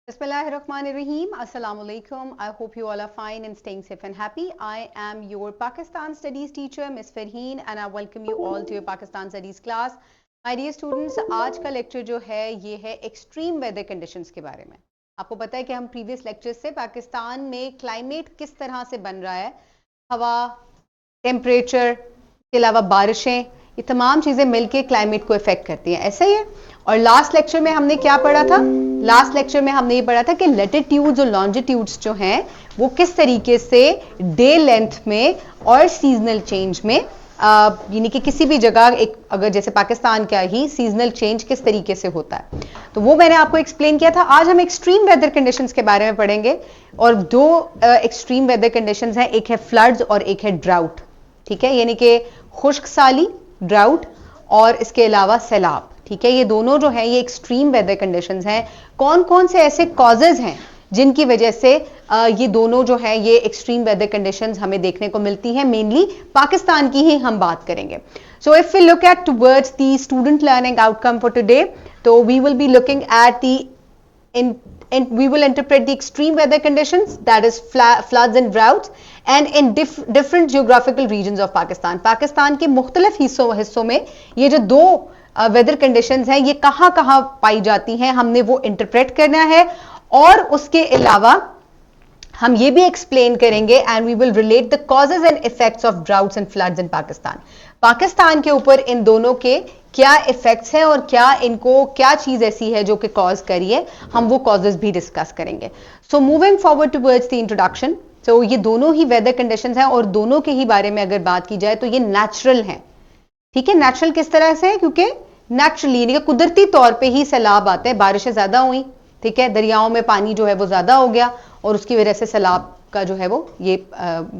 Bismillahirrahmanirrahim. Assalamu alaikum. I hope you all are fine and staying safe and happy. I am your Pakistan Studies teacher, Miss Farheen, and I welcome you all to your Pakistan Studies class. My dear students, आज का lecture जो है ये है extreme weather conditions के बारे में. आपको पता है कि हम प्रीवियस लेक्चर से पाकिस्तान में क्लाइमेट किस तरह से बन रहा है, हवा, टेम्परेचर के अलावा बारिशें, ये तमाम चीज़ें मिलके क्लाइमेट को इफेक्ट करती हैं. ऐसा ही है. और लास्ट लेक्चर में हमने क्या पढ़ा था? लास्ट लेक्चर में हमने ये पढ़ा था कि लैटिट्यूड्स और लॉन्जिट्यूड्स जो हैं वो किस तरीके से डे लेंथ में और सीजनल चेंज में यानी कि किसी भी जगह एक अगर जैसे पाकिस्तान का ही सीजनल चेंज किस तरीके से होता है, तो वो मैंने आपको एक्सप्लेन किया था. आज हम एक्सट्रीम वेदर कंडीशंस के बारे में पढ़ेंगे और दो एक्सट्रीम वेदर कंडीशंस हैं, एक है फ्लड्स और एक है ड्राउट. ठीक है, यानी कि खुश्क साली, ड्राउट और इसके अलावा सैलाब. ठीक है, ये दोनों जो है ये एक्सट्रीम वेदर कंडीशंस हैं. कौन कौन से ऐसे कॉजेज हैं जिनकी वजह से ये दोनों जो है ये एक्सट्रीम वेदर कंडीशंस हमें देखने को मिलती हैं. मेनली पाकिस्तान की ही हम बात करेंगे. So if we look at towards the student learning outcome for today, तो we will be looking at the we will interpret the extreme weather conditions, that is floods and droughts, and in different geographical regions of Pakistan. Pakistan के मुख्तलिफ हिस्सों में ये जो दो weather conditions हैं ये कहाँ कहाँ पाई जाती हैं, हमने वो इंटरप्रेट करना है. और उसके अलावा हम ये भी एक्सप्लेन करेंगे and we will relate the causes and effects of droughts and floods in Pakistan. Pakistan के ऊपर इन दोनों के क्या इफेक्ट्स हैं और क्या इनको क्या चीज ऐसी है जो कि कॉज करी है, हम वो कॉजेज भी डिस्कस करेंगे. So moving forward towards the introduction. तो ये दोनों ही वेदर कंडीशंस हैं और दोनों के ही बारे में अगर बात की जाए तो ये नेचुरल हैं. ठीक है, नेचुरल किस तरह से है? क्योंकि नेचुरली यानी कि कुदरती तौर पे ही सैलाब आते हैं, बारिशें ज्यादा हुई. ठीक है, दरियाओं में पानी जो है वो ज्यादा हो गया और उसकी वजह से सैलाब का जो है वो ये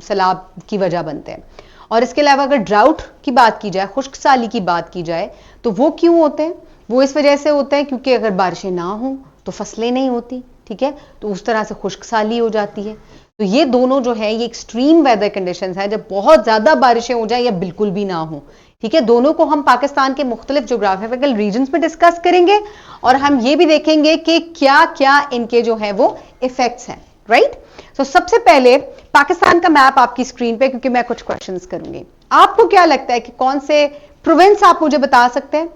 सैलाब की वजह बनते हैं. और इसके अलावा अगर ड्राउट की बात की जाए, खुश्क साली की बात की जाए, तो वो क्यों होते हैं? वो इस वजह से होते हैं क्योंकि अगर बारिशें ना हो तो फसलें नहीं होती. ठीक है, तो उस तरह से खुश्क साली हो जाती है. तो ये दोनों जो है ये एक्सट्रीम वेदर कंडीशंस हैं, जब बहुत ज्यादा बारिशें हो जाए या बिल्कुल भी ना हो. ठीक है, दोनों को हम पाकिस्तान के मुख्तलिफ ज्योग्राफिकल रीजन्स में डिस्कस करेंगे और हम ये भी देखेंगे कि क्या क्या इनके जो है वो इफेक्ट्स हैं. राइट. तो सबसे पहले पाकिस्तान का मैप आपकी स्क्रीन पे, क्योंकि मैं कुछ क्वेश्चंस करूंगी. आपको क्या लगता है कि कौन से प्रोविंस आप मुझे बता सकते हैं,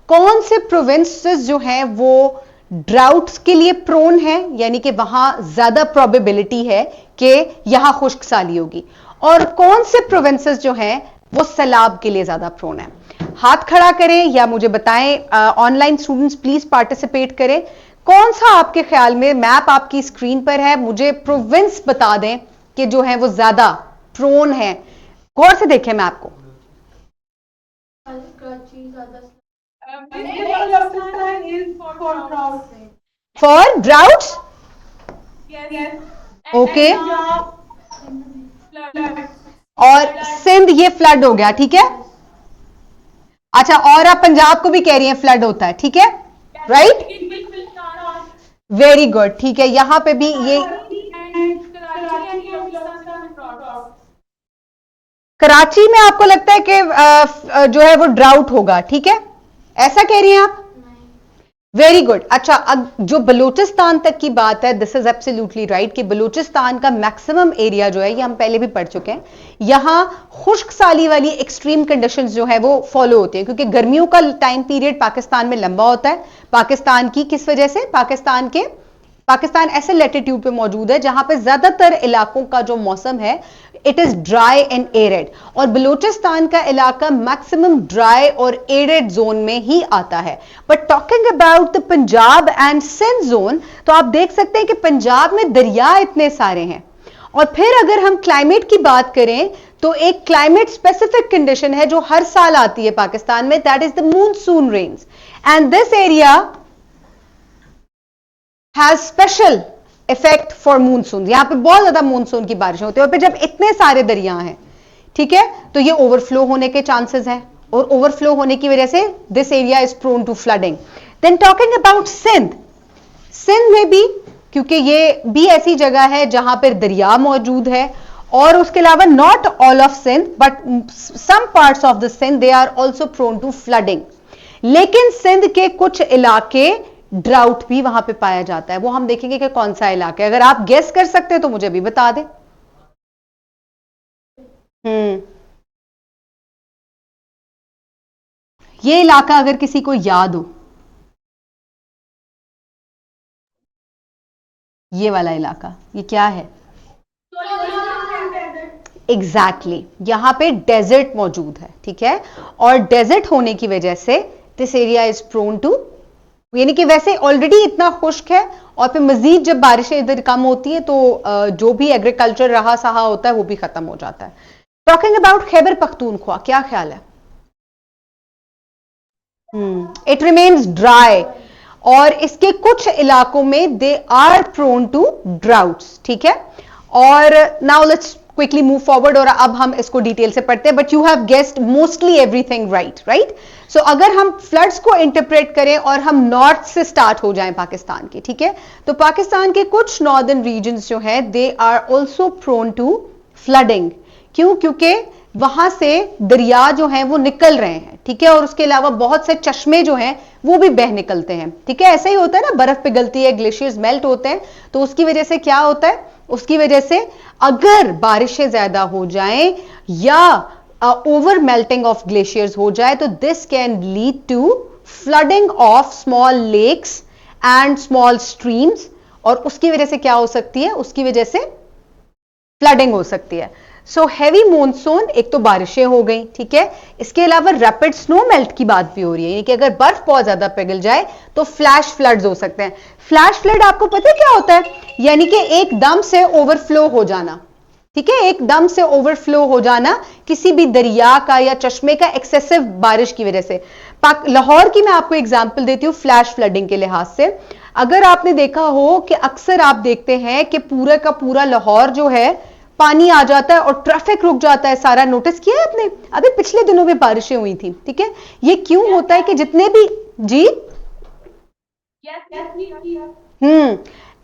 कौन से प्रोविंसेस जो हैं वो ड्राउट्स के लिए प्रोन है, यानी कि वहां ज्यादा प्रोबेबिलिटी है कि यहां खुश्क साली होगी, और कौन से प्रोविंसेस जो हैं वो सैलाब के लिए ज्यादा प्रोन है? हाथ खड़ा करें या मुझे बताएं. ऑनलाइन स्टूडेंट्स प्लीज पार्टिसिपेट करें. कौन सा आपके ख्याल में, मैप आपकी स्क्रीन पर है, मुझे प्रोविंस बता दें कि जो है वो ज्यादा प्रोन है. गौर से देखें मैप को. For droughts. ओके, और सिंध ये फ्लड हो गया. ठीक है, अच्छा, और आप पंजाब को भी कह रही हैं फ्लड होता है. ठीक है, राइट, वेरी गुड. ठीक है, यहां पे भी ये कराची में आपको लगता है कि जो है वो ड्राउट होगा. ठीक है, ऐसा कह रही हैं आप? Very good. अच्छा, अब जो बलूचिस्तान तक की बात है, दिस इज एब्सोल्युटली राइट कि बलूचिस्तान का मैक्सिमम एरिया जो है ये हम पहले भी पढ़ चुके हैं, यहां खुश्क साली वाली एक्सट्रीम कंडीशंस जो है वो फॉलो होती है, क्योंकि गर्मियों का टाइम पीरियड पाकिस्तान में लंबा होता है. पाकिस्तान की किस वजह से? पाकिस्तान ऐसे लैटिट्यूड पे मौजूद है जहां पे ज्यादातर इलाकों का जो मौसम है it is dry and arid, और बलूचिस्तान का इलाका मैक्सिमम ड्राई और एरिड जोन में ही आता है. But talking about the Punjab and Sindh zone, तो आप देख सकते हैं कि पंजाब में दरिया इतने सारे हैं. और फिर अगर हम क्लाइमेट की बात करें तो एक क्लाइमेट स्पेसिफिक कंडीशन है जो हर साल आती है पाकिस्तान में, that is the monsoon rains, and this area has special effect for monsoon. यहां पे बहुत ज्यादा मूनसून की बारिश होती है और फिर जब इतने सारे दरिया हैं, ठीक है, तो ये ओवरफ्लो होने के चांसेस हैं, और ओवरफ्लो होने की वजह से this area is prone to flooding. Then talking about Sindh, Sindh में भी, क्योंकि ये भी ऐसी जगह है जहां पर दरिया मौजूद है, और उसके अलावा not all of Sindh but some parts of the Sindh they are also prone to flooding. लेकिन सिंध के कुछ इलाके ड्राउट भी वहां पे पाया जाता है। वो हम देखेंगे कि कौन सा इलाका है। अगर आप गेस कर सकते हैं तो मुझे भी बता दें। ये इलाका अगर किसी को याद हो, ये वाला इलाका, ये क्या है? एग्जैक्टली यहां पे डेजर्ट मौजूद है, ठीक है। और डेजर्ट होने की वजह से this area is prone to, यानी कि वैसे ऑलरेडी इतना खुश्क है और फिर मजीद जब बारिशें इधर कम होती है तो जो भी एग्रीकल्चर रहा सहा होता है वो भी खत्म हो जाता है। टॉकिंग अबाउट खैबर पख्तूनख्वा, क्या ख्याल है? इट रिमेन्स ड्राई और इसके कुछ इलाकों में they are prone to droughts, ठीक है। और now let's quickly move forward और अब हम इसको डिटेल से पढ़ते हैं। But you have guessed mostly everything right. So अगर हम फ्लड्स को इंटरप्रेट करें और हम नॉर्थ से स्टार्ट हो जाएं पाकिस्तान के, ठीक है, तो पाकिस्तान के कुछ नॉर्दर्न रीजन्स जो हैं they are also prone to flooding. क्यों? क्योंकि वहां से दरिया जो हैं वो निकल रहे हैं, ठीक है, और उसके अलावा बहुत से चश्मे जो हैं वो भी बह निकलते हैं, ठीक है। ऐसा ही होता है ना, बर्फ पिघलती है, ग्लेशियर्स मेल्ट होते हैं, तो उसकी वजह से क्या होता है, उसकी वजह से अगर बारिशें ज्यादा हो जाएं या ओवर मेल्टिंग ऑफ ग्लेशियर्स हो जाए तो this can lead to flooding of small lakes and small streams. और उसकी वजह से क्या हो सकती है? उसकी वजह से फ्लडिंग हो सकती है। सो हैवी मॉनसून, एक तो बारिशें हो गई, ठीक है, इसके अलावा रैपिड स्नो मेल्ट की बात भी हो रही है, यानी कि अगर बर्फ बहुत ज्यादा पिघल जाए तो फ्लैश फ्लड्स हो सकते हैं। फ्लैश फ्लड आपको पता है क्या होता है? यानी कि एकदम से ओवरफ्लो हो जाना, ठीक है, एकदम से ओवरफ्लो हो जाना किसी भी दरिया का या चश्मे का एक्सेसिव बारिश की वजह से। लाहौर की मैं आपको एग्जांपल देती हूँ फ्लैश फ्लडिंग के लिहाज से। अगर आपने देखा हो कि अक्सर आप देखते हैं कि पूरा का पूरा लाहौर जो है पानी आ जाता है और ट्रैफिक रुक जाता है सारा, नोटिस किया है आपने? अभी पिछले दिनों में बारिशें हुई थी, ठीक है। ये क्यों होता है कि जितने भी जी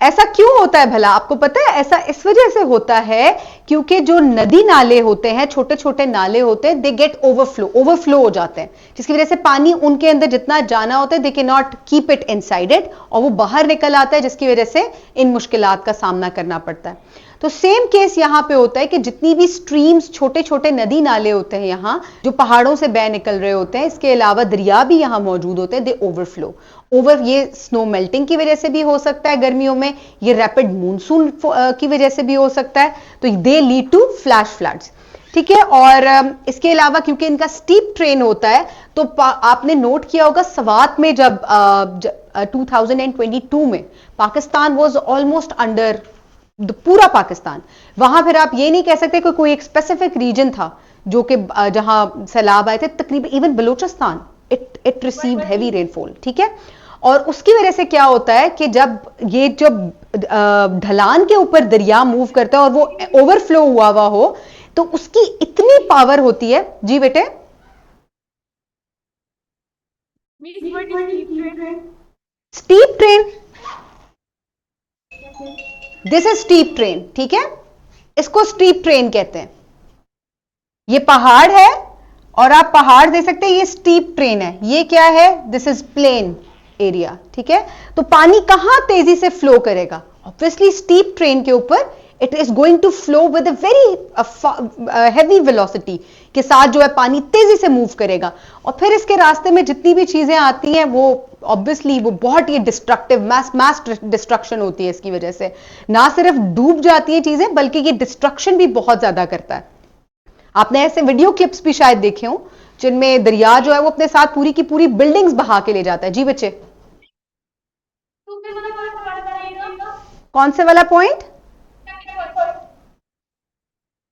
ऐसा क्यों होता है भला, आपको पता है? ऐसा इस वजह से होता है क्योंकि जो नदी नाले होते हैं, छोटे छोटे नाले होते हैं, दे गेट ओवरफ्लो हो जाते हैं, जिसकी वजह से पानी उनके अंदर जितना जाना होता है they can not keep it inside it, और वो बाहर निकल आता है, जिसकी वजह से इन मुश्किलात का सामना करना पड़ता है। तो सेम केस यहां पे होता है कि जितनी भी स्ट्रीम्स, छोटे छोटे नदी नाले होते हैं यहां जो पहाड़ों से बह निकल रहे होते हैं, इसके अलावा दरिया भी यहां मौजूद होते हैं, दे ओवरफ्लो। ये स्नो मेल्टिंग की वजह से भी हो सकता है गर्मियों में, ये रैपिड मानसून की वजह से भी हो सकता है, तो they lead to flash floods, ठीक है। और इसके अलावा क्योंकि इनका स्टीप ट्रेन होता है, तो आपने नोट किया होगा सवात में जब 2022 में पाकिस्तान वॉज ऑलमोस्ट अंडर, पूरा पाकिस्तान, वहां फिर आप ये नहीं कह सकते कि कोई एक स्पेसिफिक रीजन था जो कि जहां सैलाब आए थे, तकरीबन even Balochistan it received heavy rainfall, ठीक है। और उसकी वजह से क्या होता है कि जब ढलान के ऊपर दरिया मूव करता है और वो ओवरफ्लो हुआ हो तो उसकी इतनी पावर होती है। जी बेटे, steep train, this is steep train, ठीक है, इसको स्टीप ट्रेन कहते हैं। ये पहाड़ है और आप पहाड़ दे सकते हैं, ये स्टीप ट्रेन है। ये क्या है? दिस इज प्लेन एरिया, ठीक है। तो पानी कहां तेजी से फ्लो करेगा? ऑब्वियसली स्टीप ट्रेन के ऊपर it is going to flow with a very heavy velocity के साथ जो है पानी तेजी से मूव करेगा, और फिर इसके रास्ते में जितनी भी चीजें आती हैं वो ऑब्वियसली वो बहुत ही डिस्ट्रक्टिव, मास डिस्ट्रक्शन होती है। इसकी वजह से ना सिर्फ डूब जाती है चीजें बल्कि ये डिस्ट्रक्शन भी बहुत ज्यादा करता है। आपने ऐसे वीडियो क्लिप्स भी शायद देखे हो जिनमें दरिया जो है वो अपने साथ पूरी की पूरी बिल्डिंग्स बहा के ले जाता है। जी बच्चे, कौन से वाला point?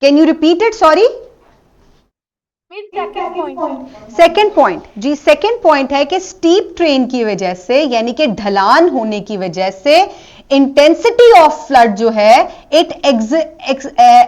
Can you repeat it? Sorry, second point जी, सेकेंड पॉइंट है कि स्टीप ट्रेन की वजह से, यानी कि ढलान होने की वजह से इंटेंसिटी ऑफ फ्लड जो है इट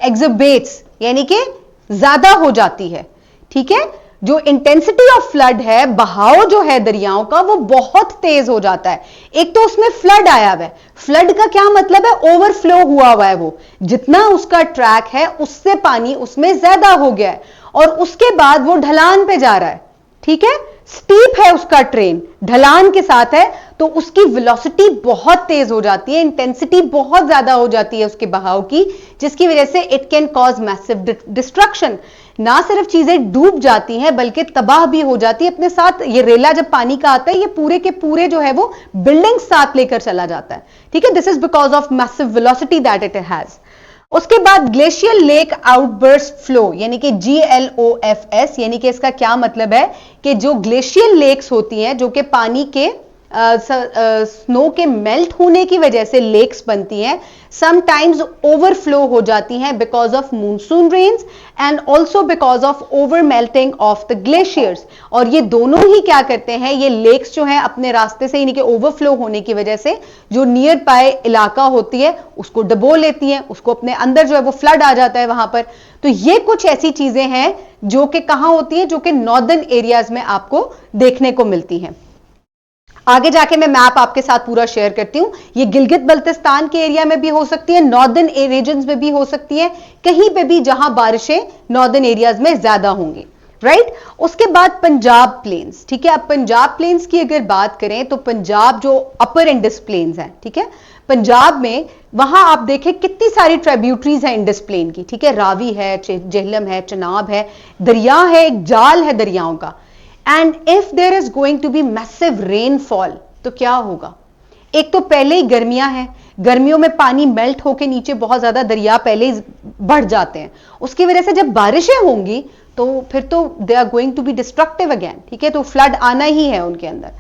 एग्जिबेट्स, यानी कि ज्यादा हो जाती है, ठीक है। जो इंटेंसिटी ऑफ फ्लड है, बहाव जो है दरियाओं का, वो बहुत तेज हो जाता है। एक तो उसमें फ्लड आया हुआ है, फ्लड का क्या मतलब है? ओवरफ्लो हुआ हुआ है, वो जितना उसका ट्रैक है उससे पानी उसमें ज्यादा हो गया है, और उसके बाद वो ढलान पे जा रहा है, ठीक है। स्टीप है उसका ट्रेन, ढलान के साथ है, तो उसकी वेलोसिटी बहुत तेज हो जाती है, इंटेंसिटी बहुत ज्यादा हो जाती है उसके बहाव की, जिसकी वजह से it can cause massive destruction. ना सिर्फ चीजें डूब जाती हैं बल्कि तबाह भी हो जाती है अपने साथ। ये रेला जब पानी का आता है ये पूरे के पूरे जो है वो बिल्डिंग साथ लेकर चला जाता है, ठीक है। This is because of massive velocity that it has. उसके बाद ग्लेशियल लेक आउटबर्स्ट फ्लो, यानी कि GLOFS, यानी कि इसका क्या मतलब है कि जो ग्लेशियल लेक्स होती हैं, जो कि पानी के स्नो के मेल्ट होने की वजह से लेक्स बनती हैं, समटाइम्स ओवरफ्लो हो जाती हैं because of monsoon rains and also because of over melting of the glaciers. और ये दोनों ही क्या करते हैं, ये लेक्स जो हैं अपने रास्ते से, यानी कि ओवरफ्लो होने की वजह से जो नियर बाय इलाका होती है उसको डबो लेती हैं, उसको अपने अंदर जो है वो फ्लड आ जाता है वहां पर। तो ये कुछ ऐसी चीजें हैं जो कि कहां होती हैं, जो कि नॉर्दर्न एरियाज में आपको देखने को मिलती हैं। आगे जाके मैं मैप आपके साथ पूरा शेयर करती हूं। ये गिलगित बल्तिस्तान के एरिया में भी हो सकती है, नॉर्दर्न रीजन्स में भी हो सकती है, कहीं पे भी जहां बारिशें नॉर्दर्न एरियाज में ज्यादा होंगी, राइट। उसके बाद पंजाब प्लेन्स, ठीक है। अब पंजाब प्लेन्स की अगर बात करें तो पंजाब जो अपर इंडस प्लेन्स हैं, ठीक है, पंजाब में वहां आप देखें कितनी सारी ट्रिब्यूटरीज हैं इंडस प्लेन की, ठीक है। रावी है, जेहलम है, चनाब है, दरिया है, एक जाल है दरियाओं का। And if there is going to be massive rainfall तो क्या होगा, एक तो पहले ही गर्मियां हैं, गर्मियों में पानी मेल्ट होकर नीचे बहुत ज्यादा दरिया पहले ही बढ़ जाते हैं, उसकी वजह से जब बारिशें होंगी तो फिर तो they are going to be destructive again, ठीक है, तो फ्लड आना ही है उनके अंदर।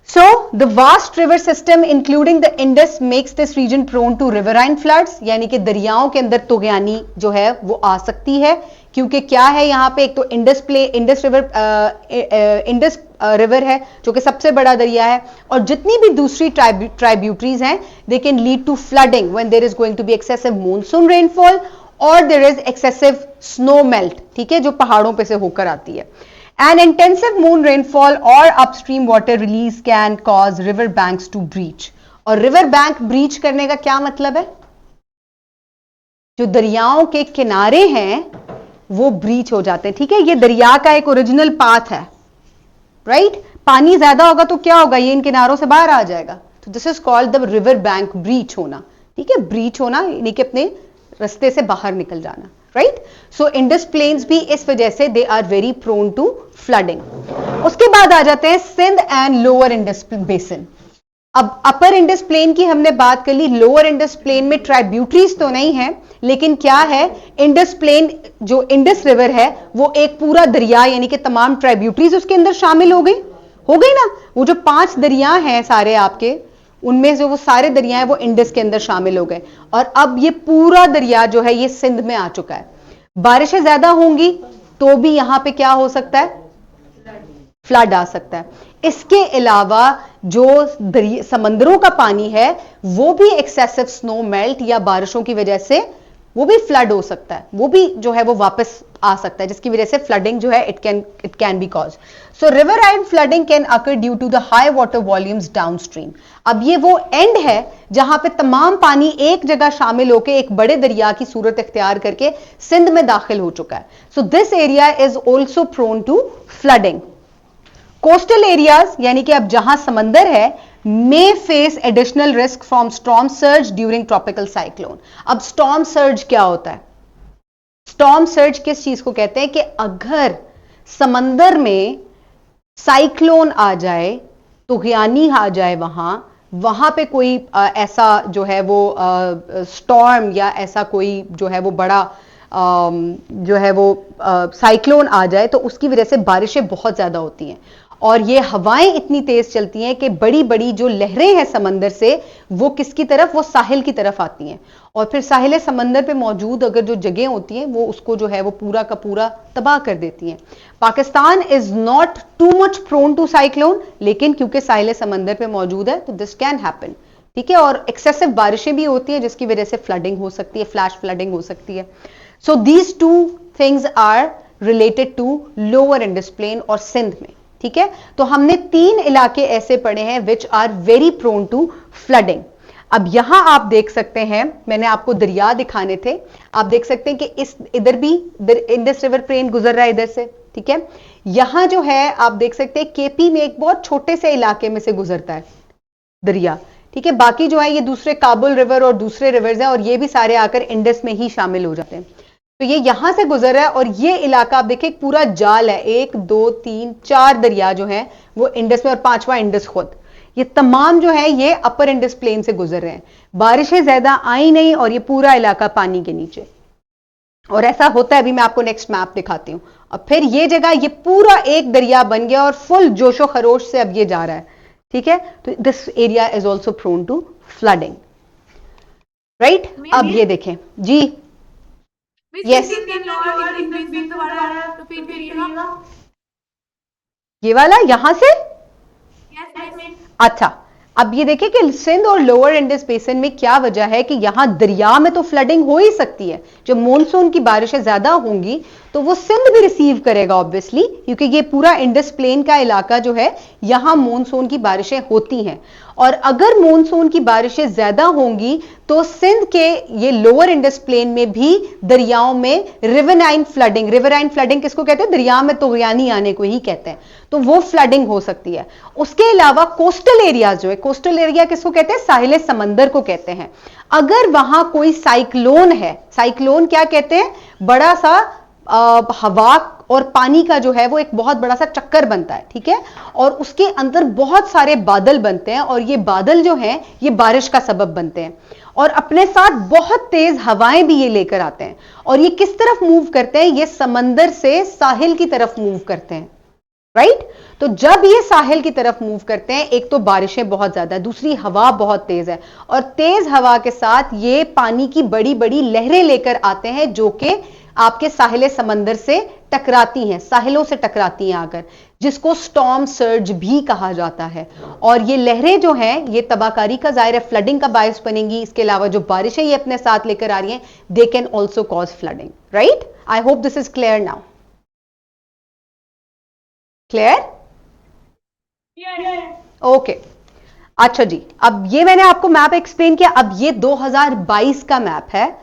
So the vast river system including the Indus makes this region prone to riverine floods, यानी कि दरियाओं के अंदर तुगयानी जो है वो आ सकती है, क्योंकि क्या है यहाँ पे, एक तो इंडस रिवर है जो कि सबसे बड़ा दरिया है, और जितनी भी दूसरी ट्राइब्यूटरीज हैं they can lead to flooding when there is going to be excessive monsoon rainfall और there is excessive snow melt, ठीक है, जो पहाड़ों पे से होकर आती है। An intensive moon rainfall or upstream water release can cause river banks to breach. और river bank breach करने का क्या मतलब है, जो दरियाओं के किनारे हैं वो ब्रीच हो जाते हैं, ठीक है। ये दरिया का एक ओरिजिनल पाथ है, राइट। पानी ज्यादा होगा तो क्या होगा, ये इन किनारों से बाहर आ जाएगा, तो this is called the river bank breach होना, ठीक है। ब्रीच होना यानी कि अपने रास्ते से बाहर निकल जाना, राइट। सो इंडस प्लेन्स भी इस वजह से they are very prone to flooding. उसके बाद आ जाते हैं Sindh and lower Indus basin. अब अपर इंडस प्लेन की हमने बात कर ली, लोअर इंडस प्लेन में ट्राइब्यूटरीज तो नहीं है, लेकिन क्या है, इंडस प्लेन जो इंडस रिवर है वो एक पूरा दरिया, यानी कि तमाम ट्राइब्यूटरीज उसके अंदर शामिल हो गई ना। वो जो 5 दरिया हैं सारे आपके, उनमें जो वो सारे दरिया हैं वो इंडस के अंदर शामिल हो गए, और अब ये पूरा दरिया जो है ये सिंध में आ चुका है। बारिशें ज्यादा होंगी तो भी यहां पे क्या हो सकता है, फ्लड आ सकता है। इसके अलावा जो समंदरों का पानी है वो भी एक्सेसिव स्नो मेल्ट या बारिशों की वजह से वो भी फ्लड हो सकता है, वो भी जो है वो वापस आ सकता है, जिसकी वजह से फ्लडिंग जो है it can be cause. So riverine flooding can occur due to the high water volumes downstream. अब ये वो एंड है जहां पे तमाम पानी एक जगह शामिल होकर एक बड़े दरिया की सूरत इख्तियार करके सिंध में दाखिल हो चुका है। So this area is also prone to flooding. Coastal areas यानी कि अब जहां समंदर है may face additional risk from storm surge during tropical cyclone। अब storm surge क्या होता है, storm surge किस चीज को कहते हैं कि अगर समंदर में साइक्लोन आ जाए, तुगयानी आ जाए, वहां पे कोई ऐसा जो है वो स्टॉर्म या ऐसा कोई जो है वो बड़ा जो है वो साइक्लोन आ जाए तो उसकी वजह से बारिशें बहुत ज्यादा होती हैं, और ये हवाएं इतनी तेज चलती हैं कि बड़ी बड़ी जो लहरें हैं समंदर से वो किसकी तरफ, वो साहिल की तरफ आती हैं, और फिर साहिल समंदर पे मौजूद अगर जो जगह होती हैं वो उसको जो है वो पूरा का पूरा तबाह कर देती हैं। Pakistan is not too much prone to cyclone, लेकिन क्योंकि साहिल समंदर पे मौजूद है तो दिस कैन हैपन, ठीक है। और एक्सेसिव बारिशें भी होती हैं जिसकी वजह से फ्लडिंग हो सकती है, फ्लैश फ्लडिंग हो सकती है। So these 2 things are related to lower Indus plain और सिंध में, ठीक है। तो हमने 3 इलाके ऐसे पढ़े हैं which are very prone to flooding. अब यहां आप देख सकते हैं, मैंने आपको दरिया दिखाने थे, आप देख सकते हैं कि इधर भी इंडस रिवर प्लेन गुजर रहा है इधर से, ठीक है। यहां जो है आप देख सकते हैं केपी में एक बहुत छोटे से इलाके में से गुजरता है दरिया, ठीक है। बाकी जो है ये दूसरे काबुल रिवर और दूसरे रिवर्स हैं और ये भी सारे आकर इंडस में ही शामिल हो जाते हैं। तो ये यहां से गुजर रहा है और ये इलाका आप देखिए पूरा जाल है, 1 2 3 4 दरिया जो है वो इंडस में और 5वां इंडस खुद, ये तमाम जो है ये अपर इंडस प्लेन से गुजर रहे हैं। बारिशें ज्यादा आई नहीं और ये पूरा इलाका पानी के नीचे, और ऐसा होता है, अभी मैं आपको नेक्स्ट मैप दिखाती हूं। अब फिर ये जगह ये पूरा एक दरिया बन गया और फुल जोशो खरोश से अब ये जा रहा है, ठीक है। तो this area is also prone to flooding, right. अब ये देखें जी, यस ये वाला यहां से, अच्छा अब ये देखिए कि सिंध और लोअर इंडस बेसिन में क्या वजह है कि यहां दरिया में तो फ्लडिंग हो ही सकती है, जब मॉनसून की बारिशें ज्यादा होंगी तो वो सिंध भी रिसीव करेगा ऑब्वियसली, क्योंकि ये पूरा इंडस प्लेन का इलाका जो है यहां मॉनसून की बारिशें होती हैं। और अगर मॉनसून की बारिशें ज्यादा होंगी तो सिंध के ये लोअर इंडस प्लेन में भी दरियाओं में रिवरनाइन फ्लडिंग किसको कहते हैं, दरिया में तुगयानी आने को ही कहते हैं, तो वो फ्लडिंग हो सकती है। उसके अलावा कोस्टल एरियाज जो है, कोस्टल एरिया किसको कहते हैं, साहिल समंदर को कहते हैं। अगर वहां कोई साइक्लोन है, साइक्लोन क्या कहते हैं, बड़ा सा हवा और पानी का जो है वो एक बहुत बड़ा सा चक्कर बनता है, ठीक है, और उसके अंदर बहुत सारे बादल बनते हैं और ये बादल जो हैं ये बारिश का सबब बनते हैं और अपने साथ बहुत तेज हवाएं भी ये लेकर आते हैं। और ये किस तरफ मूव करते हैं, ये समंदर से साहिल की तरफ मूव करते हैं, राइट। तो जब ये साहिल की तरफ मूव करते हैं, एक तो बारिशें बहुत ज्यादा है, दूसरी हवा बहुत तेज है, और तेज हवा के साथ ये पानी की बड़ी बड़ी लहरें लेकर आते हैं जो कि आपके साहिल समंदर से टकराती हैं, साहिलों से टकराती हैं आकर, जिसको स्टॉर्म सर्ज भी कहा जाता है। और ये लहरें जो हैं ये तबाहकारी का, जाहिर है फ्लडिंग का बायस बनेंगी। इसके अलावा जो बारिशें ये अपने साथ लेकर आ रही हैं, they can also cause flooding, right. I hope this is clear now. Clear, okay. अच्छा जी, अब ये मैंने आपको मैप एक्सप्लेन किया। अब ये 2022 का मैप है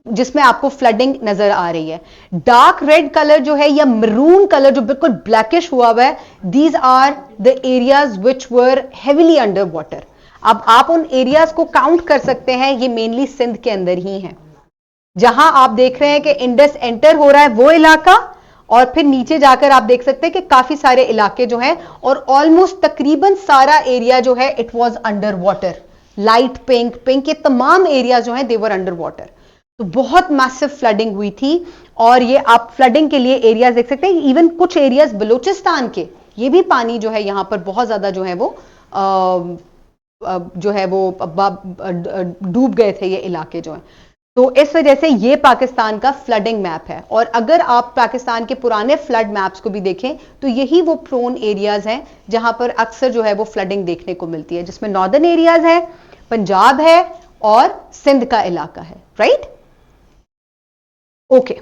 जिसमें आपको फ्लडिंग नजर आ रही है। डार्क रेड कलर जो है या मरून कलर जो बिल्कुल ब्लैकिश हुआ हुआ है, these are the areas which were heavily under water. अब आप उन एरियाज को काउंट कर सकते हैं, ये मेनली सिंध के अंदर ही है। जहां आप देख रहे हैं कि इंडस एंटर हो रहा है वो इलाका, और फिर नीचे जाकर आप देख सकते हैं कि काफी सारे इलाके जो हैं, और ऑलमोस्ट तकरीबन सारा एरिया जो है it was under water. Light pink ये तमाम एरिया जो हैं दे वर अंडर वाटर। तो बहुत मैसिव फ्लडिंग हुई थी। और ये आप फ्लडिंग के लिए एरियाज देख सकते हैं, इवन कुछ एरियाज बलूचिस्तान के, ये भी पानी जो है यहां पर बहुत ज्यादा जो है वो डूब गए थे ये इलाके जो हैं। तो इस वजह से ये पाकिस्तान का फ्लडिंग मैप है। और अगर आप पाकिस्तान के पुराने फ्लड मैप्स को भी देखें तो यही वो प्रोन एरियाज हैं जहां पर अक्सर जो है वो फ्लडिंग देखने को मिलती है, जिसमें नॉर्दर्न एरियाज है, पंजाब है और सिंध का इलाका है, राइट। ओके,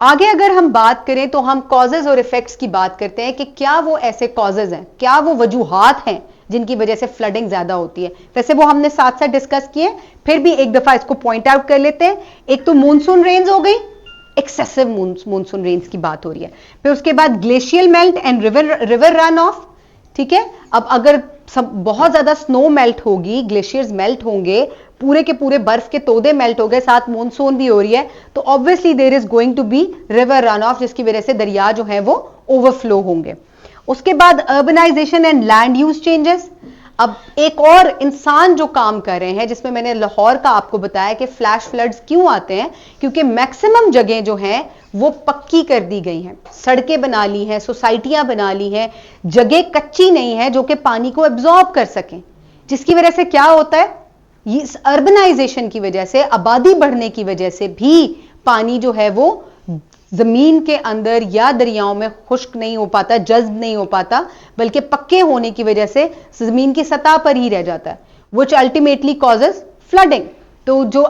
आगे अगर हम बात करें तो हम कॉजेज और इफेक्ट्स की बात करते हैं कि क्या वो ऐसे कॉजेज हैं, क्या वो वजूहात हैं जिनकी वजह से फ्लडिंग ज्यादा होती है। वैसे वो हमने साथ साथ डिस्कस किए, फिर भी एक दफा इसको पॉइंट आउट कर लेते हैं। एक तो मॉनसून रेन्स हो गई, एक्सेसिव मॉनसून रेन्स की बात हो रही है। फिर उसके बाद glacial melt and river run of, ठीक है। अब अगर बहुत ज्यादा स्नो मेल्ट होगी, ग्लेशियर्स मेल्ट होंगे, पूरे के पूरे बर्फ के तोदे मेल्ट हो गए, साथ मॉनसून भी हो रही है, तो obviously there is going to be river run off, जिसकी वजह से दरिया जो है वो ओवरफ्लो होंगे। उसके बाद urbanisation and land use changes. अब एक और इंसान जो काम कर रहे हैं, जिसमें मैंने लाहौर का आपको बताया कि फ्लैश फ्लड्स क्यों आते हैं, क्योंकि मैक्सिमम जगह जो हैं वो पक्की कर दी गई हैं, सड़कें बना ली हैं, सोसाइटियां बना ली हैं, जगह कच्ची नहीं है जो कि पानी को एब्जॉर्ब कर सकें, जिसकी वजह से क्या होता है, इस अर्बनाइजेशन की वजह से, आबादी बढ़ने की वजह से भी पानी जो है वो जमीन के अंदर या दरियाओं में खुश्क नहीं हो पाता, जज्ब नहीं हो पाता, बल्कि पक्के होने की वजह से जमीन की सतह पर ही रह जाता है, which ultimately causes flooding। तो जो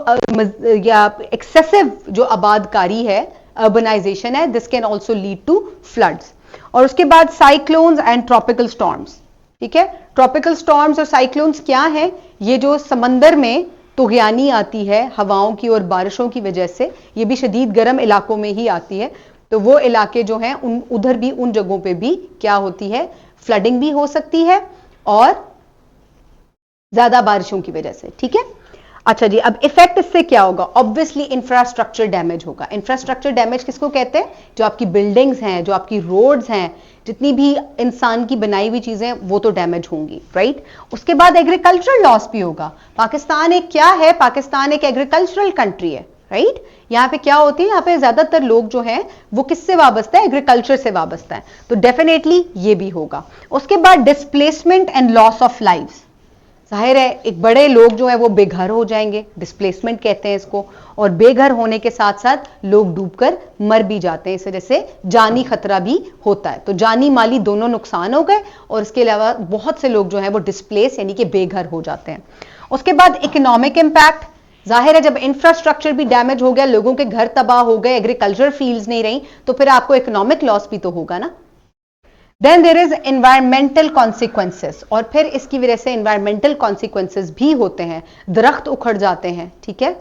या एक्सेसिव जो आबादकारी है, अर्बनाइजेशन है, this can also lead to floods. और उसके बाद साइक्लोन्स एंड ट्रॉपिकल स्टॉर्म्स, ठीक है। ट्रॉपिकल स्टॉर्म्स और साइक्लोन्स क्या है, ये जो समंदर में तुगयानी आती है हवाओं की और बारिशों की वजह से, ये भी शदीद गर्म इलाकों में ही आती है, तो वो इलाके जो हैं उधर भी, उन जगहों पे भी क्या होती है, फ्लडिंग भी हो सकती है और ज्यादा बारिशों की वजह से। ठीक है, अच्छा जी, अब इफेक्ट इससे क्या होगा? ऑब्वियसली इंफ्रास्ट्रक्चर डैमेज होगा। इंफ्रास्ट्रक्चर डैमेज किसको कहते हैं? जो आपकी बिल्डिंग्स हैं, जो आपकी रोड्स हैं, जितनी भी इंसान की बनाई हुई चीजें वो तो डैमेज होंगी, राइट। उसके बाद एग्रीकल्चरल लॉस भी होगा। पाकिस्तान एक क्या है? पाकिस्तान एक एग्रीकल्चरल कंट्री है, राइट। यहाँ पे क्या होती है, यहाँ पे ज्यादातर लोग जो हैं वो किससे वाबस्ता है? एग्रीकल्चर से वाबस्ता है, तो डेफिनेटली ये भी होगा। उसके बाद displacement and loss of lives, जाहिर है एक बड़े लोग जो है वो बेघर हो जाएंगे, डिस्प्लेसमेंट कहते हैं इसको, और बेघर होने के साथ साथ लोग डूबकर मर भी जाते हैं, इस वजह से जानी खतरा भी होता है। तो जानी माली दोनों नुकसान हो गए, और इसके अलावा बहुत से लोग जो हैं वो डिस्प्लेस यानी कि बेघर हो जाते हैं। उसके बाद इकोनॉमिक इंपैक्ट, जाहिर है जब इंफ्रास्ट्रक्चर भी डैमेज हो गया, लोगों के घर तबाह हो गए, एग्रीकल्चर फील्ड्स नहीं रही, तो फिर आपको इकोनॉमिक लॉस भी तो होगा ना। Then there is environmental consequences, और फिर इसकी वजह से एनवायरमेंटल कॉन्सिक्वेंसेस भी होते हैं, दरख्त उखड़ जाते हैं, ठीक है,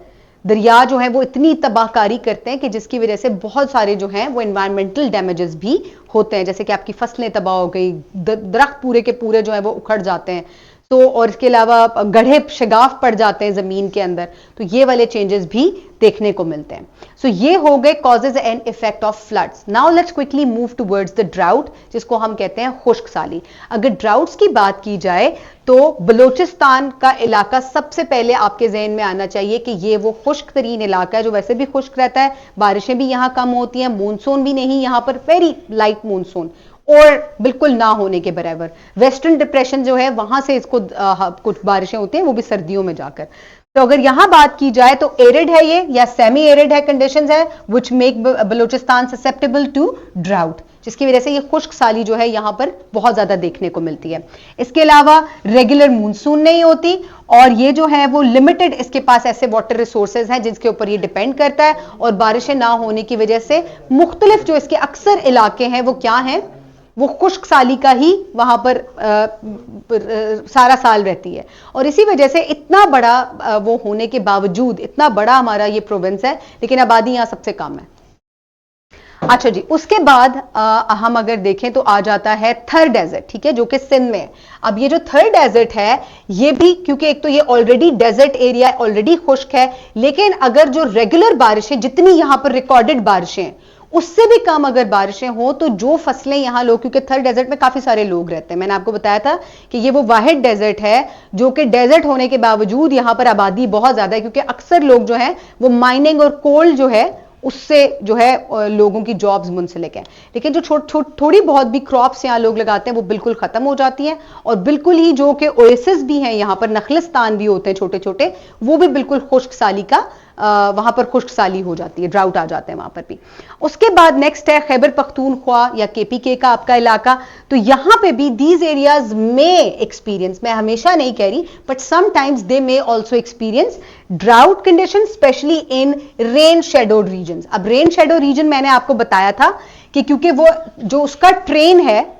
दरिया जो है वो इतनी तबाहकारी करते हैं कि जिसकी वजह से बहुत सारे जो हैं वो एनवायरमेंटल डैमेजेस भी होते हैं, जैसे कि आपकी फसलें तबाह हो गई, दरख्त पूरे के पूरे जो है वो उखड़ जाते हैं, तो और इसके अलावा गड्ढे शगाफ पड़ जाते हैं जमीन के अंदर, तो ये वाले चेंजेस भी देखने को मिलते हैं। सो ये हो गए causes and effect of floods. Now let's quickly move towards the drought, जिसको हम कहते हैं खुश्क साली। अगर ड्राउट्स की बात की जाए तो बलूचिस्तान का इलाका सबसे पहले आपके जहन में आना चाहिए कि ये वो खुश्क तरीन इलाका है, जो वैसे भी खुश्क रहता है, बारिशें भी यहाँ कम होती हैं, मानसून भी नहीं यहाँ पर, वेरी लाइट मानसून, और बिल्कुल ना होने के बराबर। वेस्टर्न डिप्रेशन जो है वहां से इसको कुछ बारिशें होती हैं, वो भी सर्दियों में जाकर। तो अगर यहां बात की जाए तो एरिड है ये, या सेमी एरिड है, कंडीशंस है which make Balochistan susceptible to drought, जिसकी वजह से ये खुश्क साली जो है यहां पर बहुत ज्यादा देखने को मिलती है। इसके अलावा रेगुलर मानसून नहीं होती, और ये जो है वो लिमिटेड इसके पास ऐसे वाटर रिसोर्सेज हैं जिसके ऊपर ये डिपेंड करता है, और बारिशें ना होने की वजह से मुख्तलिफ जो इसके अक्सर इलाके हैं वो क्या हैं, वो खुश्क साली का ही वहां पर सारा साल रहती है। और इसी वजह से इतना बड़ा वो होने के बावजूद, इतना बड़ा हमारा ये प्रोविंस है, लेकिन आबादी यहां सबसे कम है। अच्छा जी, उसके बाद हम अगर देखें तो आ जाता है थर डेजर्ट, ठीक है, जो कि सिंध में है। अब ये जो थर डेजर्ट है ये भी, क्योंकि एक तो ये ऑलरेडी डेजर्ट एरिया, ऑलरेडी खुश्क है, लेकिन अगर जो रेगुलर बारिशें, जितनी यहां पर रिकॉर्डेड बारिशें, उससे भी कम अगर बारिशें हो, तो जो फसलें यहां लोग, क्योंकि थर डेजर्ट में काफी सारे लोग रहते हैं, मैंने आपको बताया था कि ये वो वाहिद डेजर्ट है जो कि डेजर्ट होने के बावजूद यहां पर आबादी बहुत ज्यादा है, क्योंकि अक्सर लोग जो हैं वो माइनिंग और कोल जो है उससे जो है लोगों की जॉब्स मुंसलिक है। लेकिन जो थोड़ी बहुत भी क्रॉप्स यहाँ लोग लगाते हैं वो बिल्कुल खत्म हो जाती हैं, और बिल्कुल ही जो कि ओएसिस भी हैं यहाँ पर, नखलिस्तान भी होते हैं छोटे छोटे, वो भी बिल्कुल खुश्क साली का वहां पर खुश्क साली हो जाती है, ड्राउट आ जाते हैं वहां पर भी। उसके बाद नेक्स्ट है खैबर पख्तूनख्वा या केपीके का आपका इलाका। तो यहां पे भी दीज एरियाज में एक्सपीरियंस, मैं हमेशा नहीं कह रही, but sometimes they may also experience drought condition, specially in rain shadowed region. अब रेन शेडो रीजन मैंने आपको बताया था कि क्योंकि वो जो उसका ट्रेन है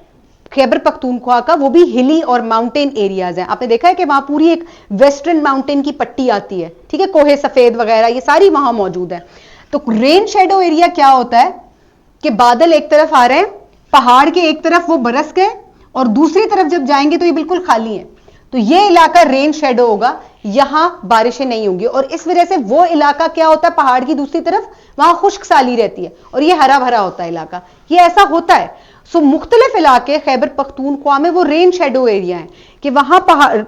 खैबर पख्तूनख्वा का, वो भी हिली और माउंटेन एरियाज हैं। आपने देखा है कि वहां पूरी एक वेस्टर्न माउंटेन की पट्टी आती है, ठीक है, कोहे सफेद वगैरह ये सारी वहां मौजूद है। तो रेन शेडो एरिया क्या होता है कि बादल एक तरफ आ रहे हैं, पहाड़ के एक तरफ वो बरस गए, और दूसरी तरफ जब जाएंगे तो ये बिल्कुल खाली है, तो ये इलाका रेन शेडो होगा, यहां बारिशें नहीं होंगी, और इस वजह से वो इलाका क्या होता है, पहाड़ की दूसरी तरफ वहां खुश्क साली रहती है, और ये हरा भरा होता है इलाका, ये ऐसा होता है। सो मुख्तलिफ इलाके खैबर पख्तूनख्वा में वो रेन शेडो एरिया है कि वहां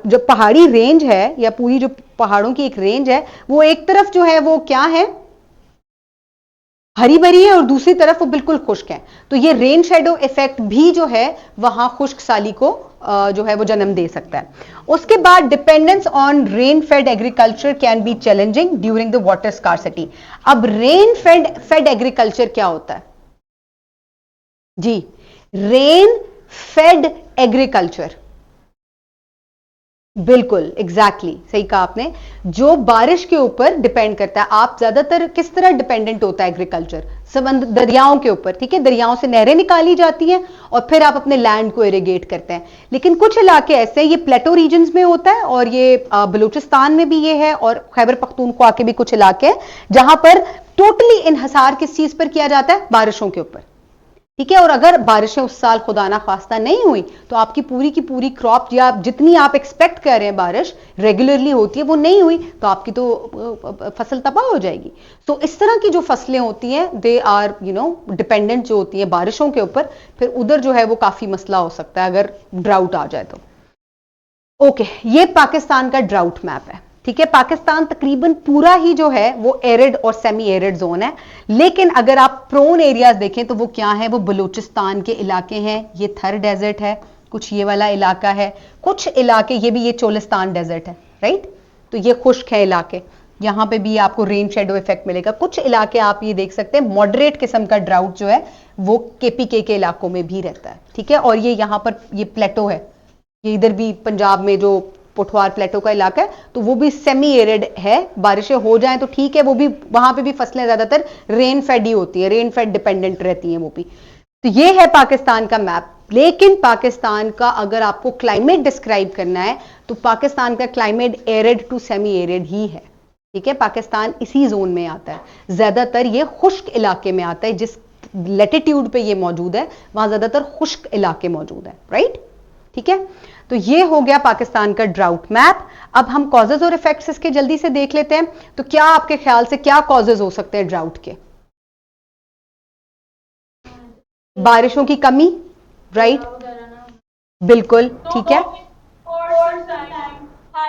जो पहाड़ी रेंज है, या पूरी जो पहाड़ों की एक रेंज है, वो एक तरफ जो है वो क्या है, हरी भरी है, और दूसरी तरफ वो बिल्कुल खुश्क है। तो ये रेन शेडो इफेक्ट भी जो है वहां खुश्क साली को जो है वो जन्म दे सकता है। उसके बाद dependence on rain fade agriculture can be challenging during the water scarcity. अब रेन फेड एग्रीकल्चर क्या होता है जी? रेन फेड एग्रीकल्चर, बिल्कुल एग्जैक्टली सही कहा आपने, जो बारिश के ऊपर डिपेंड करता है। आप ज्यादातर किस तरह डिपेंडेंट होता है एग्रीकल्चर? समंदर, दरियाओं के ऊपर, ठीक है, दरियाओं से नहरें निकाली जाती हैं और फिर आप अपने लैंड को इरिगेट करते हैं। लेकिन कुछ इलाके ऐसे, ये प्लेटो रीजन्स में होता है, और ये बलूचिस्तान में भी ये है, और खैबर पख्तूनख्वा के भी कुछ इलाके हैं जहां पर टोटली इन्हिसार किस चीज पर किया जाता है? बारिशों के ऊपर, ठीक है। और अगर बारिशें उस साल खुदा ना खास्ता नहीं हुई तो आपकी पूरी क्रॉप या जितनी आप एक्सपेक्ट कर रहे हैं बारिश रेगुलरली होती है वो नहीं हुई तो आपकी तो फसल तबाह हो जाएगी। तो इस तरह की जो फसलें होती हैं दे आर डिपेंडेंट जो होती हैं बारिशों के ऊपर, फिर उधर जो है वो काफी मसला हो सकता है अगर ड्राउट आ जाए तो। ओके, ये पाकिस्तान का ड्राउट मैप है, ठीक है। पाकिस्तान तकरीबन पूरा ही जो है वो एरिड और सेमी एरिड जोन है, लेकिन अगर आप प्रोन एरियाज देखें तो वो क्या है? वो बलूचिस्तान के इलाके हैं, ये थर डेजर्ट है, कुछ ये वाला इलाका है, कुछ इलाके ये चोलिस्तान डेजर्ट है, राइट। तो ये खुश्क है इलाके, यहां पे भी आपको रेन शेडो इफेक्ट मिलेगा। कुछ इलाके आप ये देख सकते हैं मॉडरेट किस्म का ड्राउट जो है वो केपीके के इलाकों में भी रहता है, ठीक है। और ये यहां पर ये प्लेटो है, ये इधर भी पंजाब में जो पोठवार प्लेटो का इलाका है तो वो भी सेमी एरिड है, बारिशें हो जाएं तो ठीक है, वो भी वहां पे भी फसलें ज्यादातर रेन फेड ही होती है, रेन फेड डिपेंडेंट रहती हैं वो भी। तो ये है पाकिस्तान का मैप। लेकिन पाकिस्तान का अगर आपको क्लाइमेट डिस्क्राइब करना है तो पाकिस्तान का climate arid to semi arid ही है, ठीक है। पाकिस्तान इसी जोन में आता है, ज्यादातर ये खुश्क इलाके में आता है, जिस लेटीट्यूड पे ये मौजूद है वहां ज्यादातर खुश्क इलाके मौजूद है, राइट, ठीक है। तो ये हो गया पाकिस्तान का ड्राउट मैप। अब हम कॉजेज और इफेक्ट्स इसके जल्दी से देख लेते हैं। तो क्या आपके ख्याल से क्या कॉजेज हो सकते हैं ड्राउट के? बारिशों की कमी, राइट, बिल्कुल ठीक है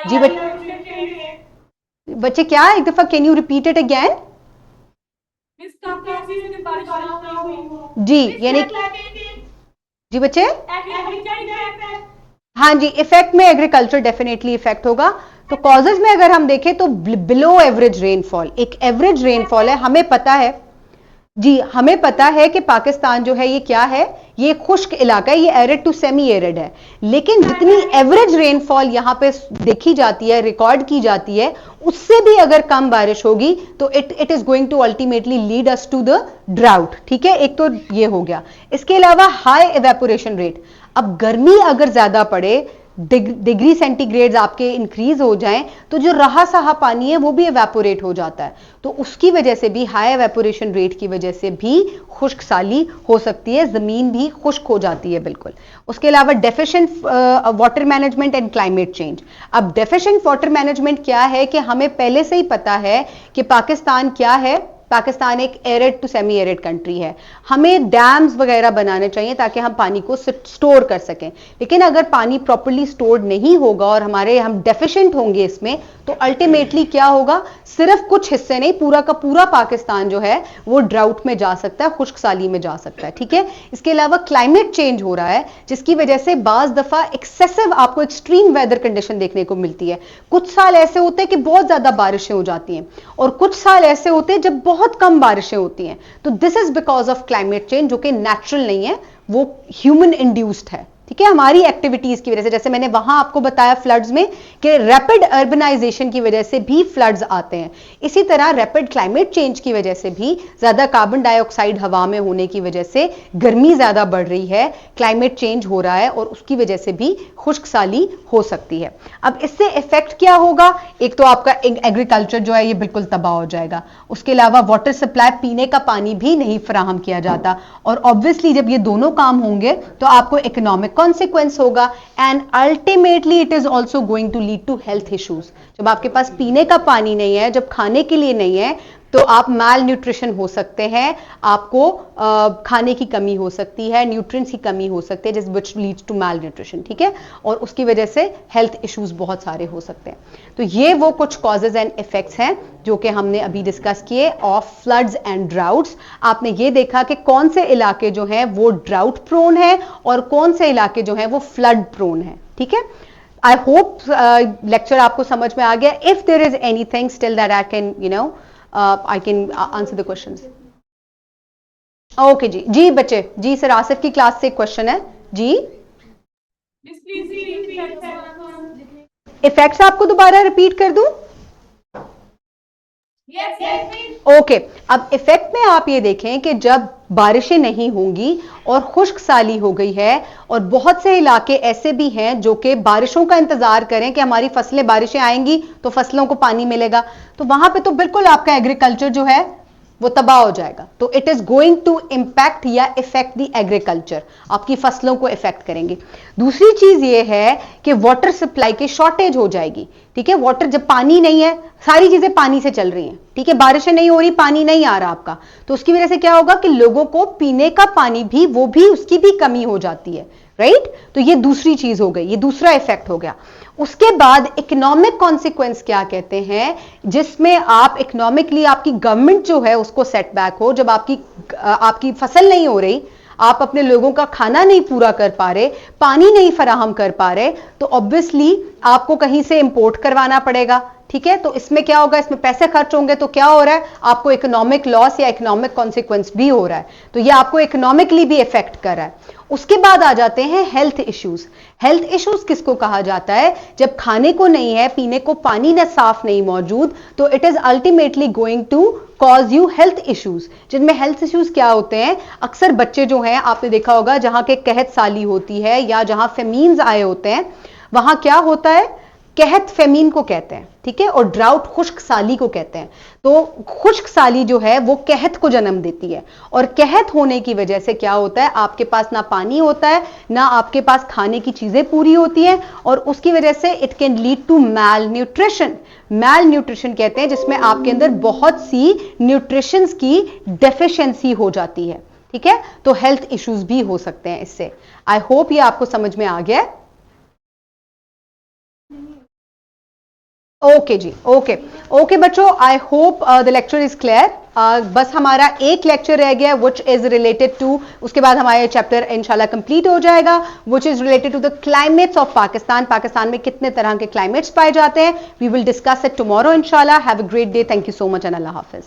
जी। बच्चे क्या, एक दफा can you repeat it again? जी यानी जी बच्चे, हाँ जी, इफेक्ट में एग्रीकल्चर डेफिनेटली इफेक्ट होगा। तो कॉजेज में अगर हम देखें तो बिलो एवरेज रेनफॉल, एक एवरेज रेनफॉल है, हमें पता है जी, हमें पता है कि पाकिस्तान जो है ये क्या है, ये खुश्क इलाका है, ये एरिड टू सेमी एरिड है। लेकिन जितनी एवरेज रेनफॉल यहां पे देखी जाती है, रिकॉर्ड की जाती है, उससे भी अगर कम बारिश होगी तो it is going to ultimately lead us to the drought, ठीक है। एक तो ये हो गया। इसके अलावा हाई इवेपोरेशन रेट, अब गर्मी अगर ज्यादा पड़े, डिग्री सेंटीग्रेड आपके इंक्रीज हो जाएं तो जो रहा सहा पानी है वो भी एवेपोरेट हो जाता है, तो उसकी वजह से भी हाई एवेपोरेशन रेट की वजह से भी खुश्क साली हो सकती है, जमीन भी खुश्क हो जाती है बिल्कुल। उसके अलावा deficient water management and climate change. अब डेफिशिएंट वाटर मैनेजमेंट क्या है कि हमें पहले से ही पता है कि पाकिस्तान क्या है, पाकिस्तान एक arid to semi arid country है, हमें डैम्स वगैरह बनाने चाहिए ताकि हम पानी को स्टोर कर सकें। लेकिन अगर पानी प्रॉपर्ली स्टोर्ड नहीं होगा और हम डेफिशिएंट होंगे इसमें, तो अल्टीमेटली क्या होगा, सिर्फ कुछ हिस्से नहीं, पूरा का पूरा पाकिस्तान जो है वो ड्राउट में जा सकता है, खुश्क साली में जा सकता है, ठीक है। इसके अलावा क्लाइमेट चेंज हो रहा है जिसकी वजह से बाज दफा एक्सेसिव आपको एक्सट्रीम वेदर कंडीशन देखने को मिलती है। कुछ साल ऐसे होते हैं कि बहुत ज्यादा बारिशें हो जाती हैं और कुछ साल ऐसे होते हैं जब बहुत कम बारिशें होती हैं। तो this is because of climate change, जो कि नेचुरल नहीं है, वो ह्यूमन इंड्यूस्ड है, ठीक है, हमारी एक्टिविटीज की वजह से। जैसे मैंने वहां आपको बताया फ्लड्स में कि रैपिड अर्बनाइजेशन की वजह से भी फ्लड्स आते हैं, इसी तरह रैपिड क्लाइमेट चेंज की वजह से भी ज्यादा कार्बन डाइऑक्साइड हवा में होने की वजह से गर्मी ज्यादा बढ़ रही है, क्लाइमेट चेंज हो रहा है और उसकी वजह से भी खुश्क साली हो सकती है। अब इससे इफेक्ट क्या होगा, एक तो आपका एग्रीकल्चर जो है ये बिल्कुल तबाह हो जाएगा। उसके अलावा वाटर सप्लाई, पीने का पानी भी नहीं फराहम किया जाता, और ऑब्वियसली जब ये दोनों काम होंगे तो आपको इकोनॉमिक कॉन्सिक्वेंस होगा, and ultimately it is also going to lead to health issues. जब आपके पास पीने का पानी नहीं है, जब खाने के लिए नहीं है, तो आप माल न्यूट्रिशन हो सकते हैं, आपको खाने की कमी हो सकती है, न्यूट्रिएंट्स की कमी हो सकती है, जिस which leads to malnutrition, ठीक है, और उसकी वजह से हेल्थ इश्यूज बहुत सारे हो सकते हैं। तो ये वो कुछ कॉजेज एंड इफेक्ट्स हैं जो कि हमने अभी डिस्कस किए ऑफ फ्लड्स एंड ड्राउट्स। आपने ये देखा कि कौन से इलाके जो हैं वो ड्राउट प्रोन है और कौन से इलाके जो हैं वो फ्लड प्रोन है, ठीक है। आई होप लेक्चर आपको समझ में आ गया। If there is anything still that I can I can answer the questions. Okay जी बच्चे, जी सर आसिफ की क्लास से क्वेश्चन है जी। इफेक्ट्स आपको दोबारा रिपीट कर दूं? ओके, अब इफेक्ट में आप ये देखें कि जब बारिशें नहीं होंगी और खुश्क साली हो गई है, और बहुत से इलाके ऐसे भी हैं जो कि बारिशों का इंतजार करें कि हमारी फसलें, बारिशें आएंगी तो फसलों को पानी मिलेगा, तो वहां पे तो बिल्कुल आपका एग्रीकल्चर जो है वो तबाह हो जाएगा। तो it is going to impact या इफेक्ट द एग्रीकल्चर, आपकी फसलों को इफेक्ट करेंगे। दूसरी चीज ये है कि वाटर सप्लाई की शॉर्टेज हो जाएगी। ठीक है, वाटर जब पानी नहीं है, सारी चीजें पानी से चल रही हैं, ठीक है, बारिशें नहीं हो रही, पानी नहीं आ रहा आपका, तो उसकी वजह से क्या होगा कि लोगों को पीने का पानी भी, वो भी उसकी भी कमी हो जाती है, राइट। तो ये दूसरी चीज हो गई, ये दूसरा इफेक्ट हो गया। उसके बाद इकोनॉमिक कॉन्सिक्वेंस क्या कहते हैं, जिसमें आप इकोनॉमिकली आपकी गवर्नमेंट जो है उसको सेटबैक हो, जब आपकी फसल नहीं हो रही, आप अपने लोगों का खाना नहीं पूरा कर पा रहे, पानी नहीं फराहम कर पा रहे, तो ऑब्वियसली आपको कहीं से इंपोर्ट करवाना पड़ेगा। ठीक है, तो इसमें क्या होगा, इसमें पैसे खर्च होंगे, तो क्या हो रहा है, आपको इकोनॉमिक लॉस या इकोनॉमिक कॉन्सिक्वेंस भी हो रहा है, तो ये आपको इकोनॉमिकली भी इफेक्ट कर रहा है। उसके बाद आ जाते हैं हेल्थ इश्यूज। हेल्थ इश्यूज किसको कहा जाता है, जब खाने को नहीं है, पीने को पानी ना साफ नहीं मौजूद, तो it is ultimately going to cause you health issues. जिनमें हेल्थ इश्यूज क्या होते हैं, अक्सर बच्चे जो हैं, आपने देखा होगा जहां के कहत साली होती है या जहां फेमीन्स आए होते हैं, वहां क्या होता है, कहत फेमीन को कहते हैं, ठीक है, और ड्राउट खुश्क साली को कहते हैं। तो खुश्क साली जो है वो कहत को जन्म देती है, और कहत होने की वजह से क्या होता है, आपके पास ना पानी होता है, ना आपके पास खाने की चीजें पूरी होती हैं, और उसकी वजह से it can lead to malnutrition. Malnutrition कहते हैं जिसमें आपके अंदर बहुत सी न्यूट्रिशंस की डेफिशिएंसी हो जाती है। ठीक है, तो हेल्थ इश्यूज भी हो सकते हैं इससे। आई होप ये आपको समझ में आ गया है। ओके जी, ओके बच्चों, I hope the lecture is clear. बस हमारा एक लेक्चर रह गया विच इज रिलेटेड टू, उसके बाद हमारा चैप्टर इंशाल्लाह कंप्लीट हो जाएगा, which is related to the climates of Pakistan. Pakistan में कितने तरह के क्लाइमेट्स पाए जाते हैं, we will discuss it tomorrow इंशाल्लाह। Have a great day, thank you so much and अल्लाह हाफिज।